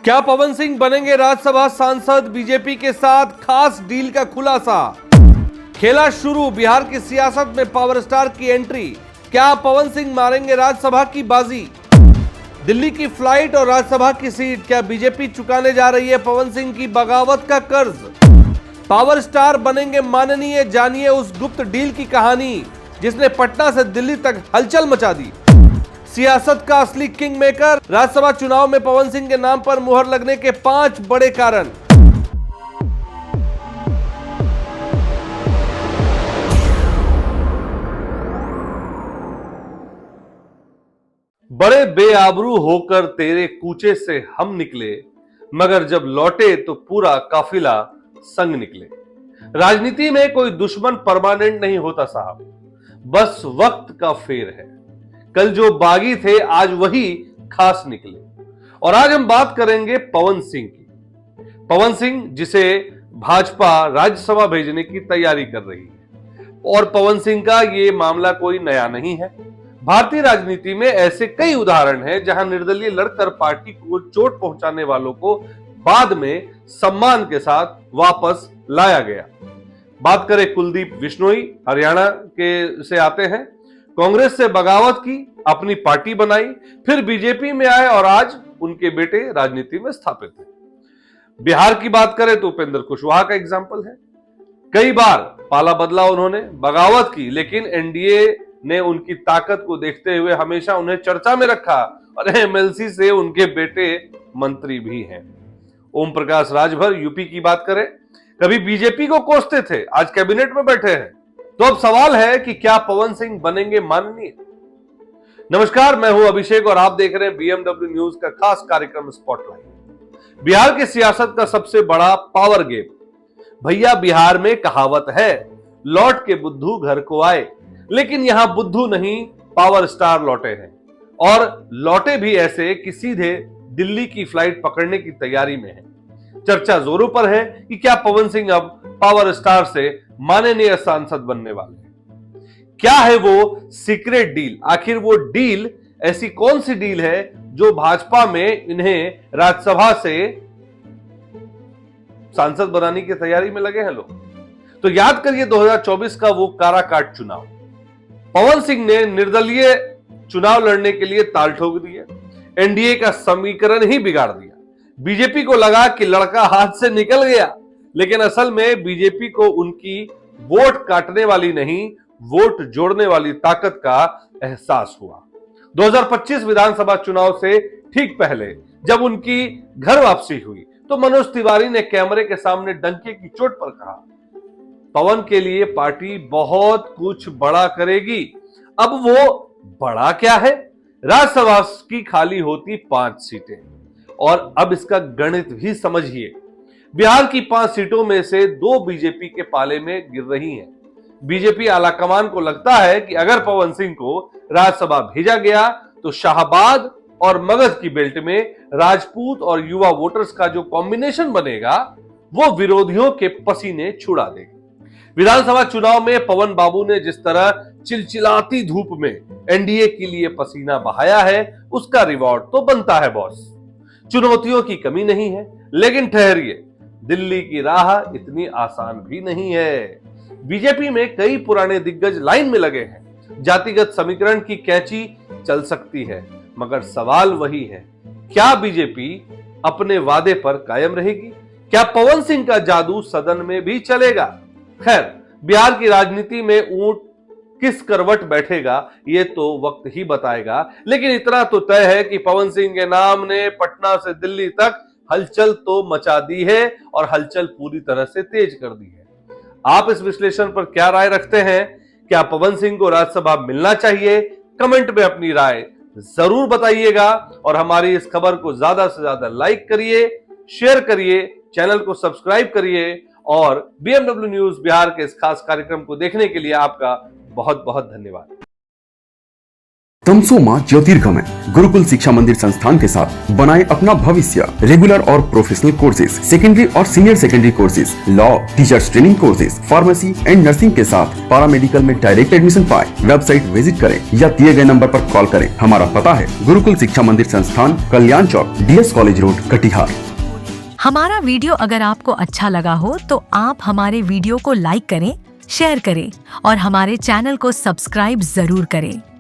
क्या पवन सिंह बनेंगे राज्यसभा सांसद? बीजेपी के साथ खास डील का खुलासा। खेला शुरू, बिहार की सियासत में पावर स्टार की एंट्री। क्या पवन सिंह मारेंगे राज्यसभा की बाजी? दिल्ली की फ्लाइट और राज्यसभा की सीट, क्या बीजेपी चुकाने जा रही है पवन सिंह की बगावत का कर्ज? पावर स्टार बनेंगे माननीय, जानिए उस गुप्त डील की कहानी जिसने पटना से दिल्ली तक हलचल मचा दी। सियासत का असली किंग मेकर, राज्यसभा चुनाव में पवन सिंह के नाम पर मुहर लगने के 5 बड़े कारण। बड़े बेआबरू होकर तेरे कूचे से हम निकले, मगर जब लौटे तो पूरा काफिला संग निकले। राजनीति में कोई दुश्मन परमानेंट नहीं होता साहब, बस वक्त का फेर है। कल जो बागी थे आज वही खास निकले। और आज हम बात करेंगे पवन सिंह की। पवन सिंह जिसे भाजपा राज्यसभा भेजने की तैयारी कर रही है। और पवन सिंह का ये मामला कोई नया नहीं है। भारतीय राजनीति में ऐसे कई उदाहरण हैं जहां निर्दलीय लड़कर पार्टी को चोट पहुंचाने वालों को बाद में सम्मान के साथ वापस लाया गया। बात करें कुलदीप बिश्नोई, हरियाणा के से आते हैं, कांग्रेस से बगावत की, अपनी पार्टी बनाई, फिर बीजेपी में आए और आज उनके बेटे राजनीति में स्थापित हैं। बिहार की बात करें तो उपेंद्र कुशवाहा का एग्जाम्पल है। कई बार पाला बदला उन्होंने, बगावत की, लेकिन एनडीए ने उनकी ताकत को देखते हुए हमेशा उन्हें चर्चा में रखा और एमएलसी से उनके बेटे मंत्री भी हैं। ओम प्रकाश राजभर यूपी की बात करें, कभी बीजेपी को कोसते थे, आज कैबिनेट में बैठे हैं। तो अब सवाल है कि क्या पवन सिंह बनेंगे माननीय? नमस्कार, मैं हूं अभिषेक और आप देख रहे हैं बीएमडब्ल्यू न्यूज का खास कार्यक्रम स्पॉटलाइट। बिहार की सियासत का सबसे बड़ा पावर गेम। भैया बिहार में कहावत है, लौट के बुद्धू घर को आए, लेकिन यहां बुद्धू नहीं पावर स्टार लौटे हैं। और लौटे भी ऐसे कि सीधे दिल्ली की फ्लाइट पकड़ने की तैयारी में है। चर्चा जोरों पर है कि क्या पवन सिंह अब पावर स्टार से माननीय सांसद बनने वाले हैं। क्या है वो सीक्रेट डील? आखिर वो डील ऐसी कौन सी डील है जो भाजपा में इन्हें राज्यसभा से सांसद बनाने की तैयारी में लगे हैं लोग? तो याद करिए 2024 का वो काराकाट चुनाव। पवन सिंह ने निर्दलीय चुनाव लड़ने के लिए ताल ठोक दिया, एनडीए का समीकरण ही बिगाड़ दिया। बीजेपी को लगा कि लड़का हाथ से निकल गया, लेकिन असल में बीजेपी को उनकी वोट काटने वाली नहीं, वोट जोड़ने वाली ताकत का एहसास हुआ। 2025 विधानसभा चुनाव से ठीक पहले जब उनकी घर वापसी हुई तो मनोज तिवारी ने कैमरे के सामने डंके की चोट पर कहा, पवन के लिए पार्टी बहुत कुछ बड़ा करेगी। अब वो बड़ा क्या है? राज्यसभा की खाली होती 5 सीटें। और अब इसका गणित भी समझिए। बिहार की 5 सीटों में से 2 बीजेपी के पाले में गिर रही हैं। बीजेपी आलाकमान को लगता है कि अगर पवन सिंह को राज्यसभा भेजा गया तो शाहबाद और मगध की बेल्ट में राजपूत और युवा वोटर्स का जो कॉम्बिनेशन बनेगा वो विरोधियों के पसीने छुड़ा देगा। विधानसभा चुनाव में पवन बाबू ने जिस तरह चिलचिलाती धूप में एनडीए के लिए पसीना बहाया है, उसका रिवॉर्ड तो बनता है बॉस। चुनौतियों की कमी नहीं है, लेकिन ठहरिए, दिल्ली की राह इतनी आसान भी नहीं है। बीजेपी में कई पुराने दिग्गज लाइन में लगे हैं। जातिगत समीकरण की कैंची चल सकती है, मगर सवाल वही है, क्या बीजेपी अपने वादे पर कायम रहेगी? क्या पवन सिंह का जादू सदन में भी चलेगा? खैर, बिहार की राजनीति में ऊंट किस करवट बैठेगा ये तो वक्त ही बताएगा, लेकिन इतना तो तय है कि पवन सिंह के नाम ने पटना से दिल्ली तक हलचल तो मचा दी है और हलचल पूरी तरह से तेज कर दी है। आप इस विश्लेषण पर क्या राय रखते हैं? क्या पवन सिंह को राज्यसभा मिलना चाहिए? कमेंट में अपनी राय जरूर बताइएगा और हमारी इस खबर को ज्यादा से ज्यादा लाइक करिए, शेयर करिए, चैनल को सब्सक्राइब करिए और बीएमडब्ल्यू न्यूज बिहार के इस खास कार्यक्रम को देखने के लिए आपका बहुत बहुत धन्यवाद। तमसोमा ज्योतिर्गमय गुरुकुल शिक्षा मंदिर संस्थान के साथ बनाए अपना भविष्य। रेगुलर और प्रोफेशनल कोर्सेज, सेकेंडरी और senior secondary courses, law, teachers training courses, pharmacy and nursing के साथ पैरामेडिकल में डायरेक्ट एडमिशन पाए। वेबसाइट विजिट करें या दिए गए नंबर पर कॉल करें। हमारा पता है गुरुकुल शिक्षा मंदिर संस्थान, कल्याण चौक, DS कॉलेज रोड, कटिहार। हमारा वीडियो अगर आपको अच्छा लगा हो तो आप हमारे वीडियो को लाइक करें, शेयर करें और हमारे चैनल को सब्सक्राइब जरूर करें।